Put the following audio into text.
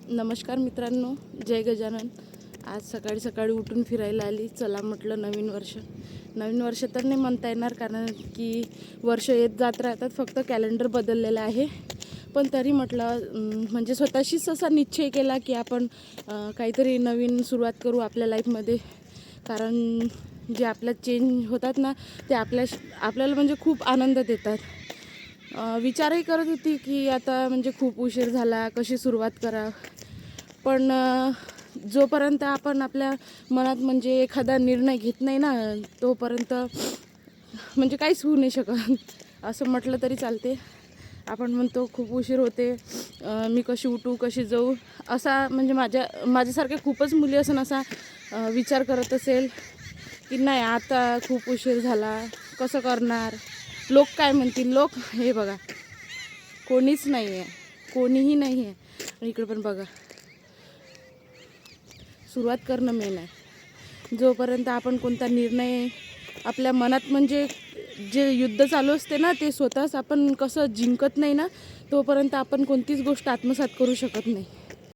नमस्कार मित्रांनो, जय गजानन. आज सकाळी सकाळी उठून फिरायला आली. चला म्हटलं नवीन वर्ष तर नाही म्हणता येणार, कारण की वर्ष येत जात राहतात, फक्त कॅलेंडर बदललेलं आहे. पण तरी म्हटलं म्हणजे स्वतःशीच असा निश्चय केला की आपण काहीतरी नवीन सुरुवात करू आपल्या लाईफमध्ये. कारण जे आपल्यात चेंज होतात ना, ते आपल्याला म्हणजे खूप आनंद देतात. विचारही करत होती की आता म्हणजे खूप उशीर झाला, कशी सुरुवात करा. पण जोपर्यंत आपण आपल्या मनात म्हणजे एखादा निर्णय घेत नाही ना, तोपर्यंत म्हणजे काहीच होऊ नाही शकत, असं म्हटलं तरी चालते. आपण म्हणतो खूप उशीर होते, मी कशी उठू, कशी जाऊ, असा म्हणजे माझ्यासारख्या खूपच मुली असं असा विचार करत असेल की नाही आता खूप उशीर झाला, कसं करणार, लोक काय म्हणतील. लोक हे बघा, कोणीच नाही आहे, कोणीही नाही आहे. आणि इकडे पण बघा, सुरुवात करणं मेन आहे. जोपर्यंत आपण कोणता निर्णय आपल्या मनात म्हणजे जे युद्ध चालू असते ना, ते स्वतःच आपण कसं जिंकत नाही ना, तोपर्यंत आपण कोणतीच गोष्ट आत्मसात करू शकत नाही.